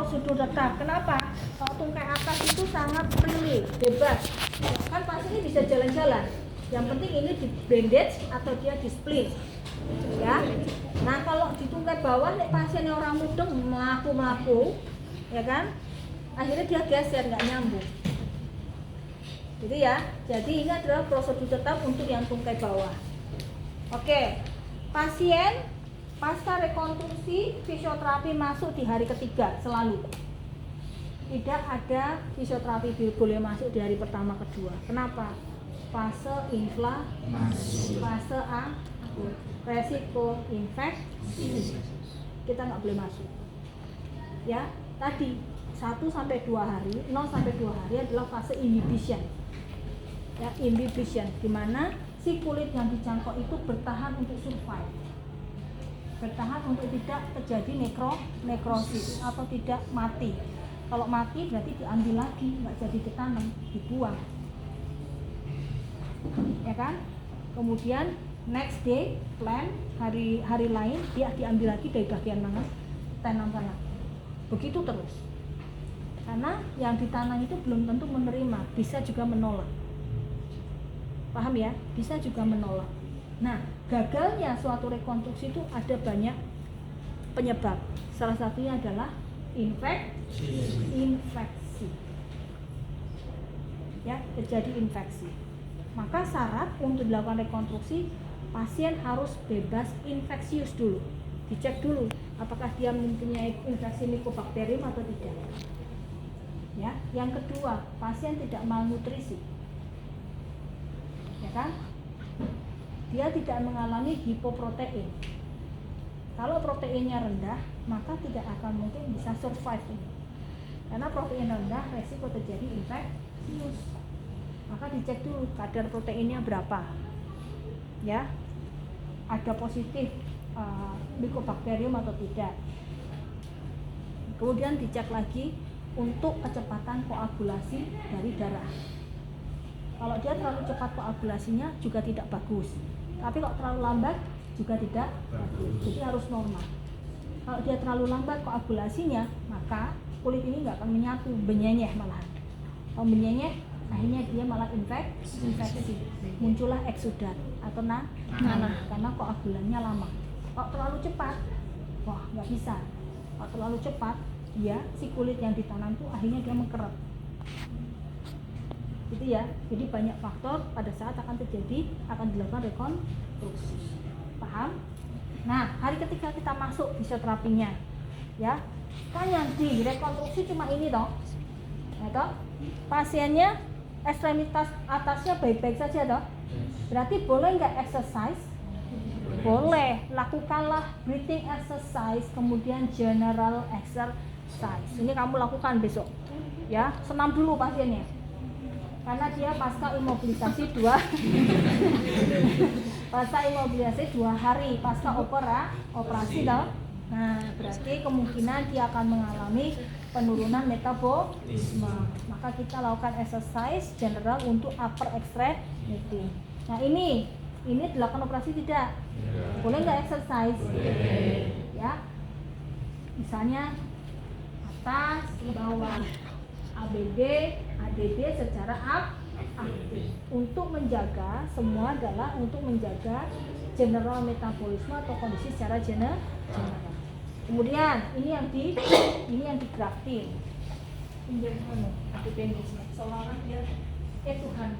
prosedur tetap. Kenapa? Kalau tungkai atas itu sangat freely, bebas. Kan pasien ini bisa jalan-jalan. Yang penting ini di bandage atau dia di split. Ya. Nah, kalau di tungkai bawah nek pasiennya orang mudeng melaku, ya kan? Akhirnya dia geser, nggak nyambung. Gitu ya. Jadi ini adalah prosedur tetap untuk yang tungkai bawah. Oke. Pasien pasca rekonstruksi fisioterapi masuk di hari ketiga selalu. Tidak ada fisioterapi boleh masuk di hari pertama kedua. Kenapa? Fase inflamasi, fase akut, resiko infeksi. Kita nggak boleh masuk. Ya, tadi 1 sampai 2 hari, 0 sampai 2 hari adalah fase inhibition. Ya, inhibition di mana si kulit yang dijangkau itu bertahan untuk survive. Bertahan untuk tidak terjadi nekrosis atau tidak mati. Kalau mati berarti diambil lagi, nggak jadi ditanam, dibuang, ya kan? Kemudian next day plan hari lain dia diambil lagi dari bagian mana, tanam sana. Begitu terus. Karena yang ditanam itu belum tentu menerima, bisa juga menolak. Paham ya? Bisa juga menolak. Nah, gagalnya suatu rekonstruksi itu ada banyak penyebab. Salah satunya adalah infeksi. Ya, terjadi infeksi. Maka syarat untuk dilakukan rekonstruksi, pasien harus bebas infeksius dulu. Dicek dulu apakah dia mempunyai infeksi Mycobacterium atau tidak. Ya, yang kedua, pasien tidak malnutrisi. Ya kan? Dia tidak mengalami hipoprotein. Kalau proteinnya rendah, maka tidak akan mungkin bisa survive ini. Karena protein rendah, resiko terjadi infeksius. Maka dicek dulu kadar proteinnya berapa. Ya, ada positif Mycobacterium atau tidak. Kemudian dicek lagi untuk kecepatan koagulasi dari darah. Kalau dia terlalu cepat koagulasinya juga tidak bagus. Tapi kalau terlalu lambat juga tidak bagus. Jadi harus normal. Kalau dia terlalu lambat koagulasinya, maka kulit ini nggak akan menyatu, benyenyeh malahan. Kalau benyenyeh, akhirnya dia malah infeksi. Muncullah eksudat atau nanah karena koagulannya lama. Kalau terlalu cepat, wah nggak bisa. Kalau terlalu cepat, dia si kulit yang ditanam tuh akhirnya dia mengkeret. Gitu ya. Jadi banyak faktor pada saat akan dilakukan rekonstruksi. Paham? Nah, hari ketiga kita masuk fisioterapinya. Ya. Kan yang di rekonstruksi cuma ini toh. Ya toh? Pasiennya ekstremitas atasnya baik-baik saja toh. Berarti boleh nggak exercise? Boleh. Lakukanlah breathing exercise, kemudian general exercise. Ini kamu lakukan besok. Ya, senam dulu pasiennya. Karena dia pasca imobilisasi 2 hari pasca operasi toh. Nah, berarti kemungkinan dia akan mengalami penurunan metabolisme. Maka kita lakukan exercise general untuk upper extremity. Nah, ini dilakukan operasi tidak? Boleh nggak exercise? Ya. Misalnya atas, bawah, ABD, ADD secara aktif. Untuk menjaga, semua adalah untuk menjaga general metabolisme atau kondisi secara general. Kemudian ini yang di grafting. Pinjam appendixnya. Seolah-olah dia Tuhan.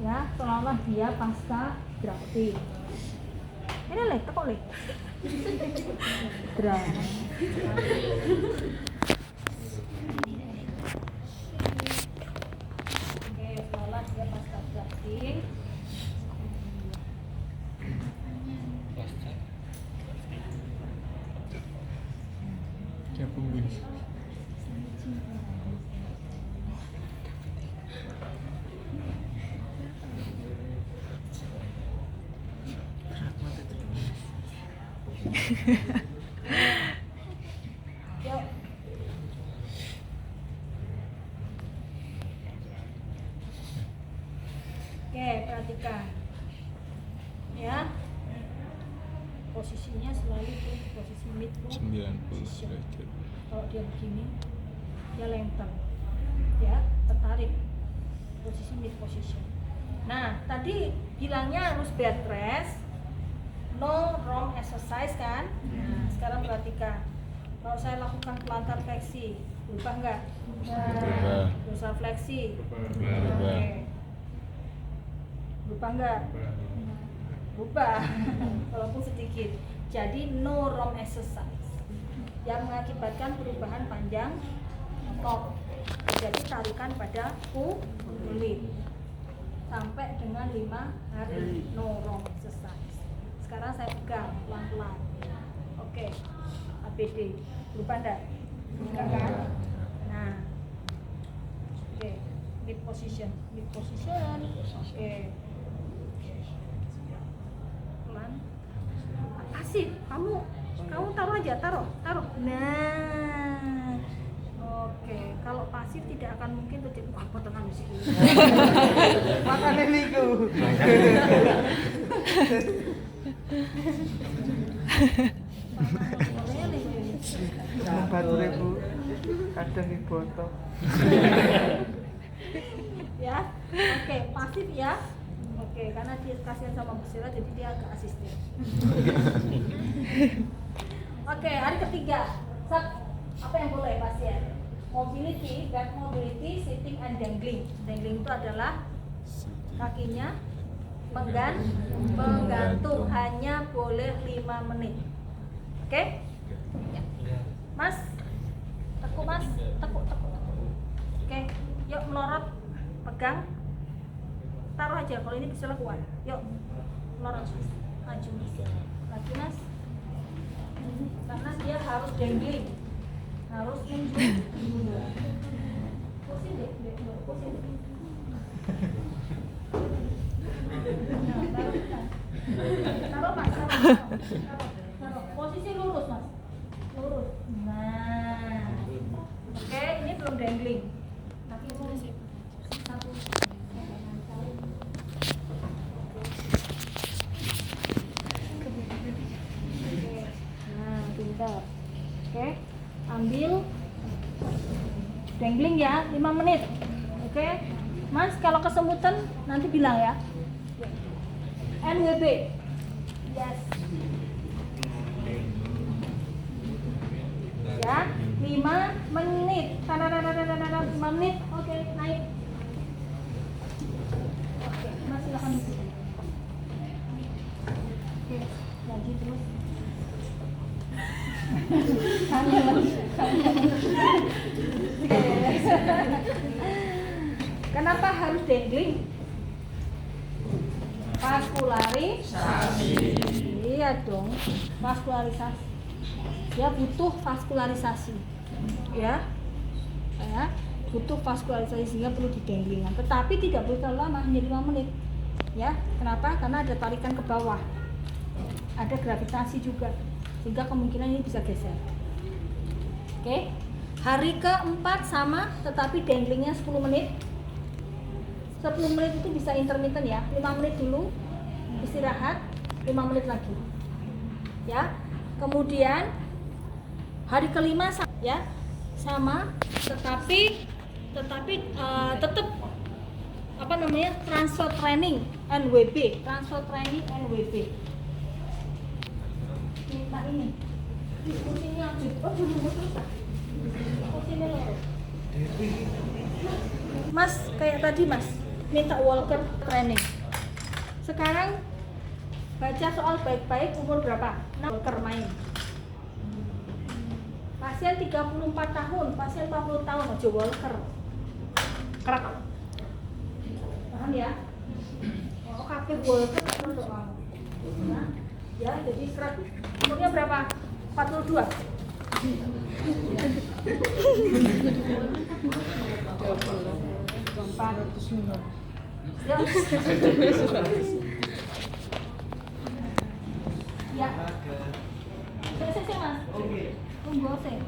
Ya, seolah-olah dia pasca grafting. Ini lek, tekok lek. Drama. Dia pasca grafting. Yuk. Oke, perhatikan ya, posisinya selalu di posisi mid 90 derajat. Kalau dia begini, dia lengthen, ya, tertarik, posisi mid position. Nah, tadi bilangnya harus bed rest, no wrong exercise kan? Nah, sekarang perhatikan, kalau saya lakukan pelantar fleksi, berubah nggak? Berubah. Dorsal fleksi, Berubah. Oke. Berubah nggak? Berubah, walaupun sedikit. Jadi no wrong exercise yang mengakibatkan perubahan panjang otot. Jadi tarikan pada kulit sampai dengan 5 hari, no wrong exercise. Sekarang saya pegang pelan-pelan. Oke, ABD berubah enggak? Enggak kan? Nah, oke, mid position. Oke, pelan. Asik, kamu taruh aja, taruh. Nah, oke. Kalau pasif tidak akan mungkin terjadi. Wah, potongan musik ini. Makanya niku. Bature Bu, kadang dibotok. Ya, oke, pasif ya. Oke, karena dia kasihan sama Busira, jadi dia agak asisten. Oke, hari ketiga. Apa yang boleh pasien? Mobility, back mobility, sitting and dangling. Dangling itu adalah kakinya menggantung, hanya boleh 5 menit. Oke? Ya. Mas, tekuk mas, tekuk. Oke, yuk melorot, pegang, taruh aja. Kalau ini bisa kuat. Yuk, melorot, maju mas. Lagi mas. Karena dia harus dangling, harus menunjuk. Pusing deh, pusing. Taruh mas, taruh. Posisi lurus mas, lurus. Nah, oke, ini belum dangling. Kaki lurus. Satu. Nah, pintar. Oke, ambil dangling ya, 5 menit. Oke, mas, kalau kesemutan nanti bilang ya. NWB. Yes. Ya, 5 menit. 5 menit. Oke, naik. Oke, mas silakan. Oke, lagi terus. Kenapa harus dangling? Vaskularisasi. Iya dong, vaskularisasi. Dia butuh vaskularisasi, ya, butuh vaskularisasi sehingga perlu didanglingan. Tetapi tidak boleh terlalu lama, hanya 5 menit. Ya, kenapa? Karena ada tarikan ke bawah, ada gravitasi juga, sehingga kemungkinan ini bisa geser. Oke, hari keempat sama, tetapi danglingnya 10 menit. 10 menit itu bisa intermittent ya, 5 menit dulu istirahat, 5 menit lagi ya. Kemudian hari kelima ya sama, tetapi tetap apa namanya, transfer training NWB. Minta ini kursinya dulu terus kursinya loro. Mas kayak tadi mas minta walker training. Sekarang baca soal baik-baik, umur berapa? Walker main. Pasien 34 tahun, pasien 40 tahun aja walker. Kerak. Paham ya? Oh, kakek walker terus kamu. Nah, ya jadi kerak. Umurnya berapa? 42. Ya. Ya. Saya mas. Tunggu saya.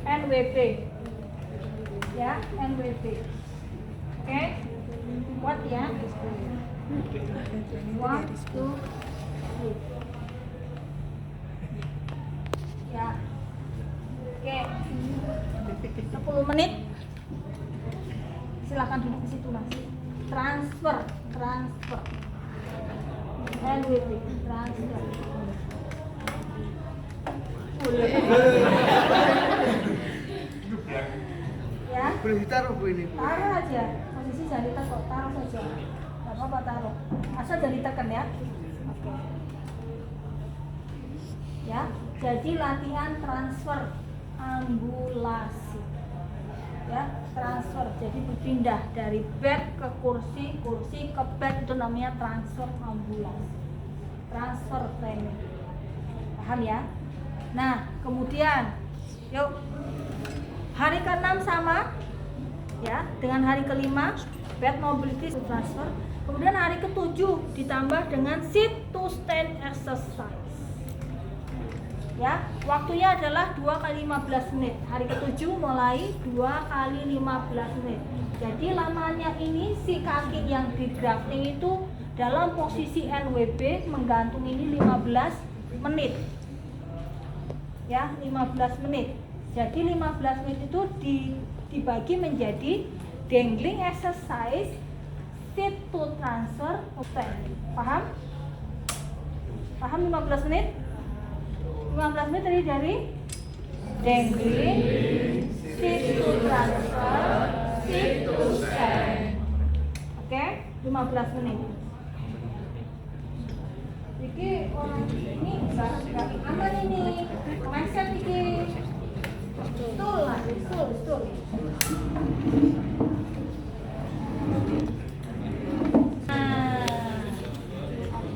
NWP. Ya, NWP. Oke. Kuat ya. 1, 2, 3. Ya. Oke. 10 menit. Silakan duduk di situ, Mas. Transfer. NWP, transfer. Ya. Boleh ditaruh Bu ini Bu? Taruh aja. Posisi jangan ditekan, taruh saja. Gak apa-apa taruh. Asal jangan ditekan ya. Oke. Ya. Jadi latihan transfer ambulasi. Ya, transfer. Jadi berpindah dari bed ke kursi, kursi ke bed, itu namanya transfer ambulasi. Transfer training. Paham ya? Nah, kemudian yuk hari ke-6 sama ya dengan hari ke-5 bed mobility transfer. Kemudian hari ke-7 ditambah dengan sit to stand exercise. Ya, waktunya adalah 2 kali 15 menit. Hari ke-7 mulai 2 kali 15 menit. Jadi lamanya ini si kaki yang di grafting itu dalam posisi NWB menggantung ini 15 menit. Ya, 15 menit. Jadi 15 menit itu dibagi menjadi dangling exercise, sit to transfer, stand. Paham? Paham 15 menit? 15 menit tadi dari dangling, sit to transfer, sit to stand. Oke, 15 menit. Iki orang ini gak aman ini. Mindset iki. Betul lah, betul.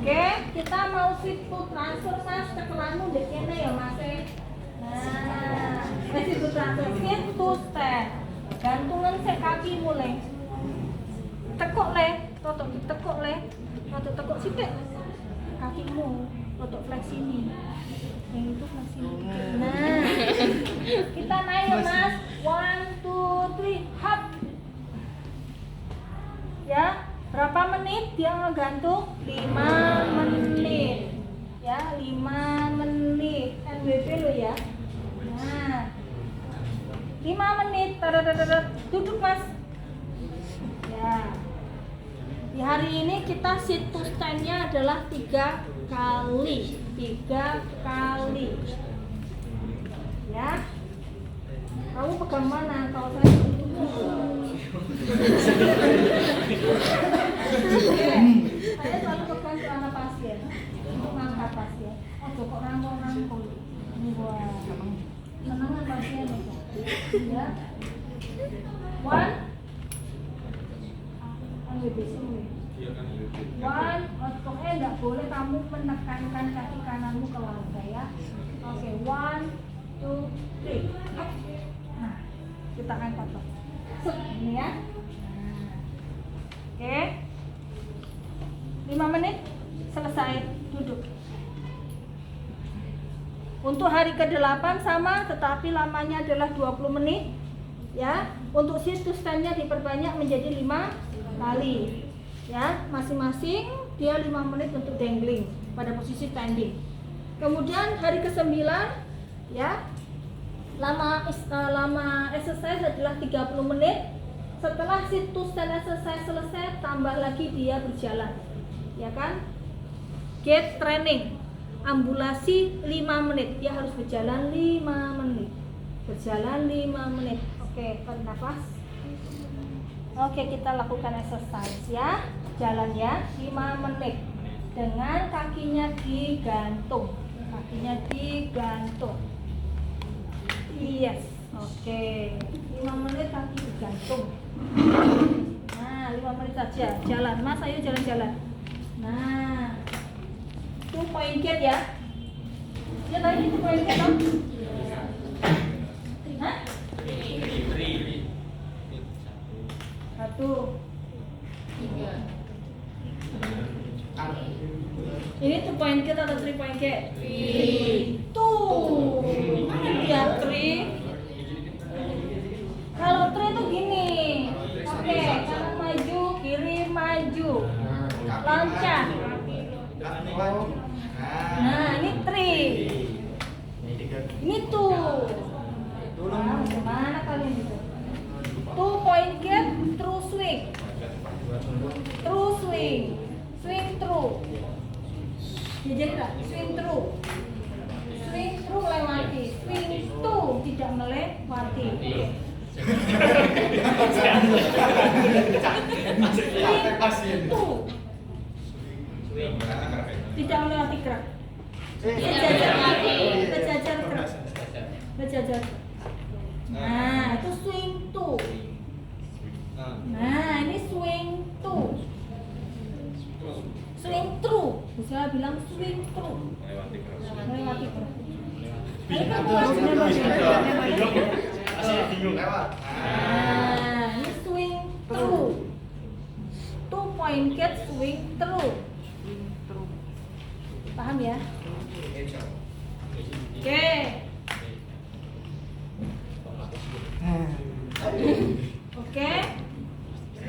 Oke, kita mau sit to transfer Mas, tekelanmu di kene ya Mas. Nah, sit to transfer, sit to stand. Gantungan sik kaki mulai. Tekuk le, totok tekuk le. Totok tekuk sithik. Kakimu, totok fleksi ini. Yang itu fleksi ini. Nah, kita naik ya Mas. 1, 2, 3, hop. Ya, berapa menit dia ngegantung? 5 menit. Ya, 5 menit. NWP lo ya. Nah, 5 menit. Duduk Mas. Ya. Di hari ini kita sit to stand-nya adalah 3 kali. 3 kali. Ya. Kamu pegang mana? Kalau saya saya selalu pegang celana pasien untuk ngangkat pasien. Oh, kok rangkul. Wah, senangan pasien itu. Ya. 1. Pokoknya nggak boleh kamu menekankan kaki kananmu ke lantai ya. Oke, 1, 2, 3. Nah, kita angkat tuh. Ini ya. Oke. 5 menit selesai, duduk. Untuk hari ke-8 sama, tetapi lamanya adalah 20 menit. Ya, untuk sit to stand-nya diperbanyak menjadi 5 kali. Ya, masing-masing dia 5 menit untuk dangling pada posisi standing. Kemudian hari ke-9 ya, lama exercise adalah 30 menit. Setelah sit to stand exercise selesai, tambah lagi dia berjalan. Ya kan? Gait training. Ambulasi 5 menit. Dia harus berjalan 5 menit. Berjalan 5 menit. Oke, tarik nafas. Oke, kita lakukan exercise ya. Jalan ya, 5 menit. Dengan kakinya digantung. Kakinya digantung. Yes. Oke. 5 menit kaki digantung. Nah, 5 menit saja. Jalan. Mas, ayo jalan-jalan. Nah. 2 point gate ya. Ya tadi 2 point gate dong. Hah? 1, 3. Ini 2 point gate atau 3 point gate? 3. Tuh. Mana dia 3? Nah, gimana kalian itu? 2 point gap, true swing. True swing. Swing true. Ya, jadi enggak? Swing true. Swing true melewati. Swing two tidak melewati. Oke. Swing two tidak melewati gerak. Berjajar gerak. Berjajar. Nah, itu swing two. Nah, ini swing two. Swing true. Bisa bilang swing true. Melewati gerak. Ini kan nah, ini swing true. 2 point gap swing true. Paham ya? Oke. Oke.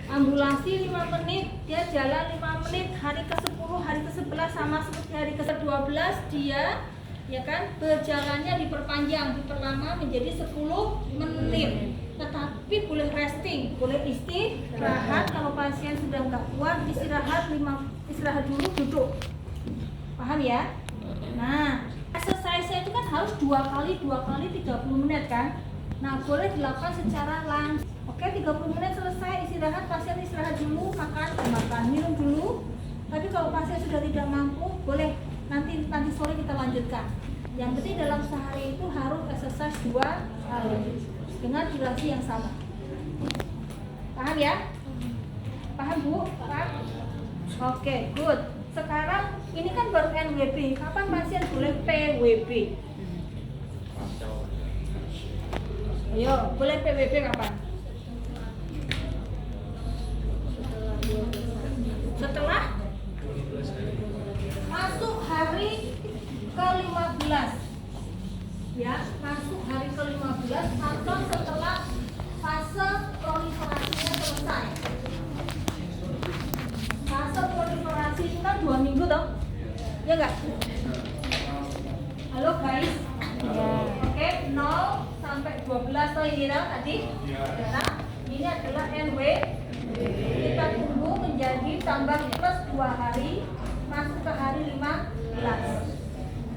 Ambulasi 5 menit, dia jalan 5 menit. Hari ke-10, hari ke-11 sama seperti hari ke-12 dia ya kan berjalannya diperpanjang, diperlama menjadi 10 menit. Tetapi boleh resting, boleh istirahat. Kalau pasien sudah nggak kuat, istirahat dulu, duduk. Paham ya? Nah, exercise-nya itu kan harus 2 kali 30 menit kan? Nah, boleh dilakukan secara langsung. Oke, 30 menit selesai, istirahat, pasien istirahat dulu, makan, minum dulu. Tapi kalau pasien sudah tidak mampu, boleh nanti sore kita lanjutkan. Yang penting dalam sehari itu harus exercise 2 kali dengan durasi yang sama. Paham ya? Paham Bu? Paham? Oke, good. Sekarang ini kan baru NWB. Kapan pasien boleh PWB? Ayo, boleh PWB kapan? Setelah masuk hari ke-15. Ya, masuk hari ke-15 atau setelah fase proliferasinya selesai. Fase proliferasi itu kan 2 minggu toh? Ya enggak? Halo guys? Ya. Oke, 0 sampai 12 toh ini tadi? Ya. Ini adalah NW. Kita tunggu menjadi tambah plus 2 hari masuk ke hari 15.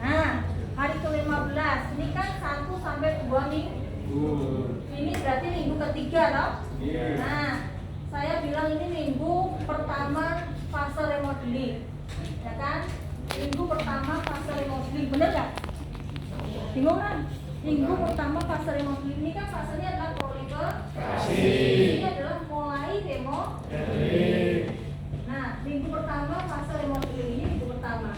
Nah, hari ke-15 ini kan 1 sampai 2 minggu. Ini berarti minggu ketiga toh? Nah, saya bilang ini minggu pertama fase remodeling. Ya kan? Minggu pertama fase remodeling, bener nggak? Bingung kan? Minggu pertama fase remodeling ini kan fasenya adalah proliferasi. Ini adalah mulai demo. Nah, minggu pertama fase remodeling ini minggu pertama.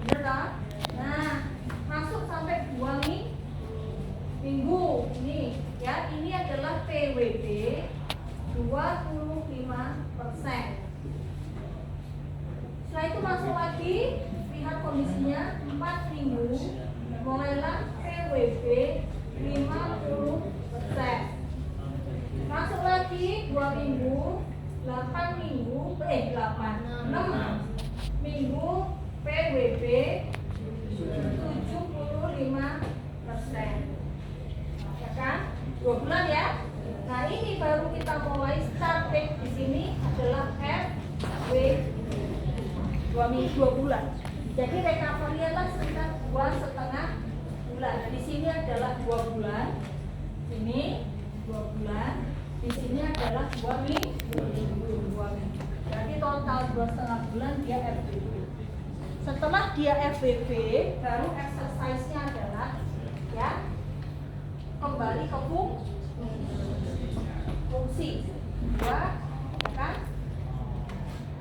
Bener kan? Nah, masuk sampai 2 minggu. Ini ya, ini adalah PWB 25%. Setelah itu masuk lagi, lihat kondisinya 4 minggu, mulailah PWB 50%. Masuk lagi 2 minggu, 6 minggu PWB 75%. Ya kan? 2 bulan ya. Nah, ini baru kita mulai start date di sini adalah FW 2 bulan. Jadi recovery adalah sekitar 2,5 bulan. Nah, di sini adalah 2 bulan. Ini 2 bulan. Di sini adalah 2 minggu. Jadi total 2,5 bulan dia FWB. Setelah dia FWB, baru exercise-nya adalah ya kembali ke fungsi. Dua, ya kan?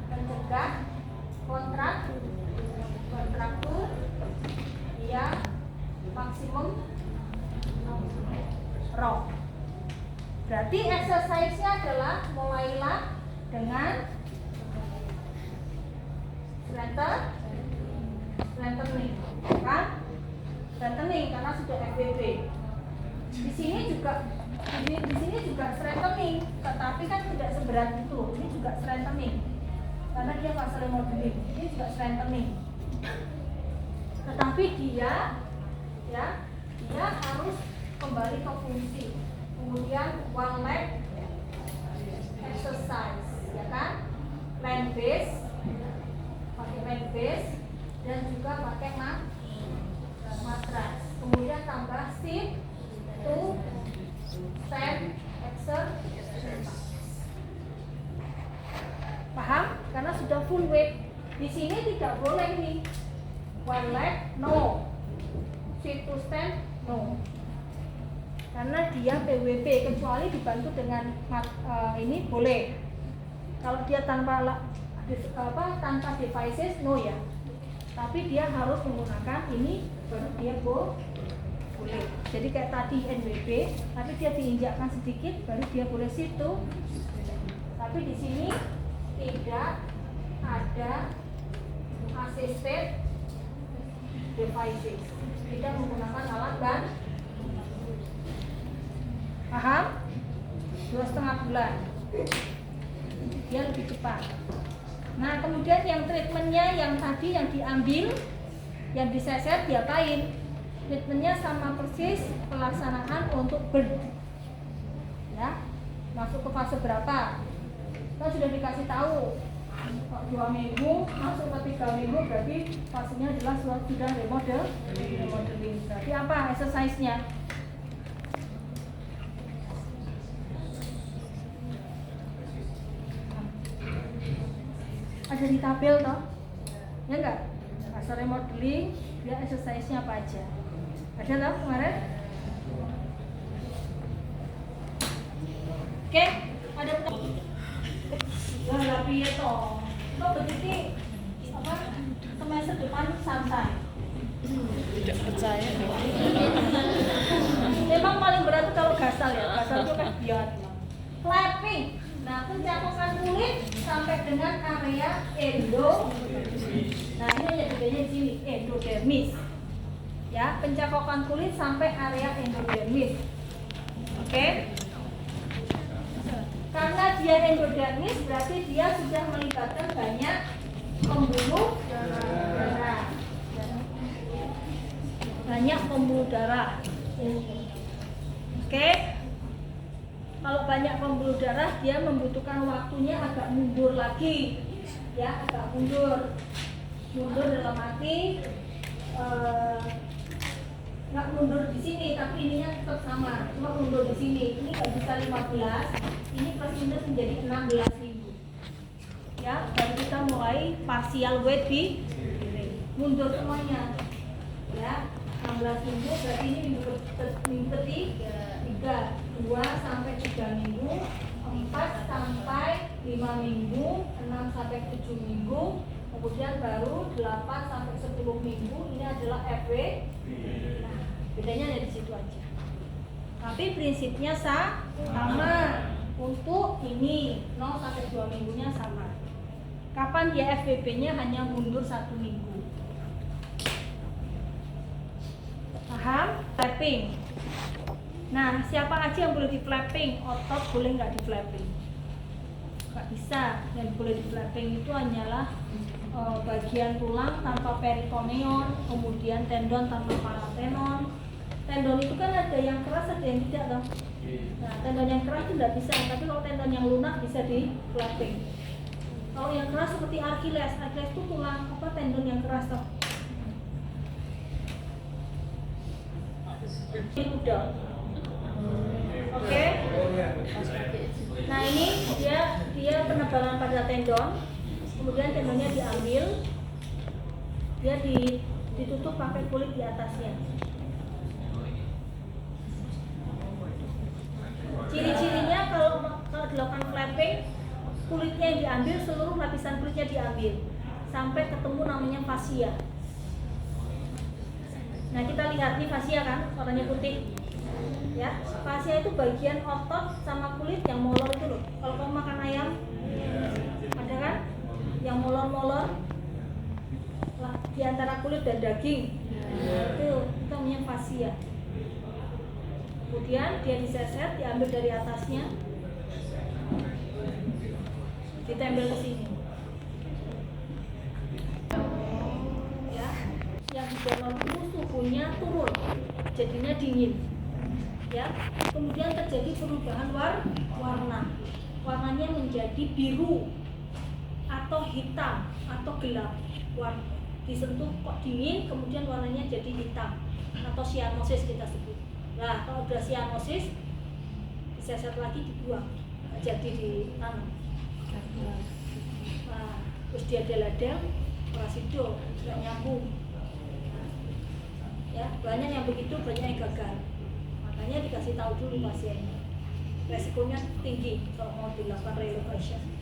Mencegah kontraktur, dia maksimum rock. Berarti exercise-nya adalah mulailah dengan strengthening, kan? Strengthening karena sudah FWB. Di sini juga strengthening, tetapi kan tidak seberat itu. Ini juga strengthening karena dia fase remodeling. Ini juga strengthening, tetapi dia harus kembali ke fungsi. Kemudian one leg exercise, ya kan? Land base, pakai land base dan juga pakai matras. Kemudian tambah sit to stand exercise. Paham? Karena sudah full weight. Di sini tidak boleh nih. One leg no. Sit to stand no. Karena dia PWP, kecuali dibantu dengan ini boleh. Kalau dia tanpa devices no ya. Tapi dia harus menggunakan ini baru dia boleh. Jadi kayak tadi NWP, tapi dia diinjakkan sedikit baru dia boleh situ. Tapi di sini tidak ada assisted devices, tidak menggunakan alat bantu. Paham? 2,5 bulan dia lebih cepat. Nah kemudian yang treatmentnya yang tadi yang diambil, yang diseset diapain? Treatmentnya sama persis pelaksanaan untuk burn. Ya, masuk ke fase berapa? Kita sudah dikasih tahu 2 minggu masuk ke 3 minggu berarti fasenya adalah sudah remodeling. Berarti apa exercise-nya? Ada di tabel toh? Ya enggak? Fase remodeling dia exercise-nya apa aja? Ada toh kemarin? Oke, ada ya tapi ya toh. Kok begitu apa? Semester depan santai. Tidak percaya. Memang paling berat itu kalau gasal ya. Gasal itu kan biar flapping. Nah, pencakokan kulit sampai dengan area endo. Nah, ini aja bedanya di sini, endodermis. Ya, pencakokan kulit sampai area endodermis. Oke? Karena dia endodermis berarti dia sudah melibatkan banyak pembuluh darah. Banyak pembuluh darah. Oke? Kalau banyak pembuluh darah dia membutuhkan waktunya agak mundur lagi, ya agak mundur dalam arti nggak mundur di sini tapi ininya tetap sama, cuma mundur di sini. Ini nggak bisa 15, ini plus minus menjadi 16 minggu. Ya, baru kita mulai partial weight di mundur semuanya, ya 16 minggu berarti ini minggu ketiga. 2 sampai 3 minggu, 4 sampai 5 minggu, 6 sampai 7 minggu, kemudian baru 8 sampai 10 minggu. Ini adalah FW. Nah, bedanya ada di situ aja. Tapi prinsipnya sama untuk ini 0 sampai 2 minggunya sama. Kapan dia FWB-nya hanya mundur 1 minggu. Paham? Flapping. Nah, siapa aja yang boleh di flapping? Otot boleh nggak di flapping? Nggak bisa. Yang boleh di flapping itu hanyalah bagian tulang tanpa peritoneon, kemudian tendon tanpa paratenon. Tendon itu kan ada yang keras, ada yang tidak toh. Nah, tendon yang keras itu nggak bisa, tapi kalau tendon yang lunak bisa di flapping. Kalau yang keras seperti Achilles itu tulang tendon yang keras toh. Ini udah. Oke. Nah ini dia penebalan pada tendon, kemudian tendonnya diambil, dia ditutup pakai kulit di atasnya. Ciri-cirinya kalau dilakukan flapping, kulitnya yang diambil, seluruh lapisan kulitnya diambil sampai ketemu namanya fascia. Nah kita lihat nih fascia kan, warnanya putih. Ya, fascia itu bagian otot sama kulit yang molor itu loh. Kalau kamu makan ayam, ada kan? Yang molor-molor di antara kulit dan daging. Itu namanya fascia. Kemudian dia diseset, diambil dari atasnya, ditempel ke sini. Ya, yang di dalam itu suhunya turun, jadinya dingin. ya. Kemudian terjadi perubahan warnanya menjadi biru atau hitam atau gelap. Disentuh kok dingin, kemudian warnanya jadi hitam atau cyanosis kita sebut. Nah, kalau udah cyanosis diseset lagi dibuang, nggak jadi ditanam. Nah, terus dia ladang, orasido, nggak nyambung. Nah, ya banyak yang begitu, banyak yang gagal. Makanya dikasih tahu dulu pasiennya. Resikonya tinggi kalau mau dilakukan relocation.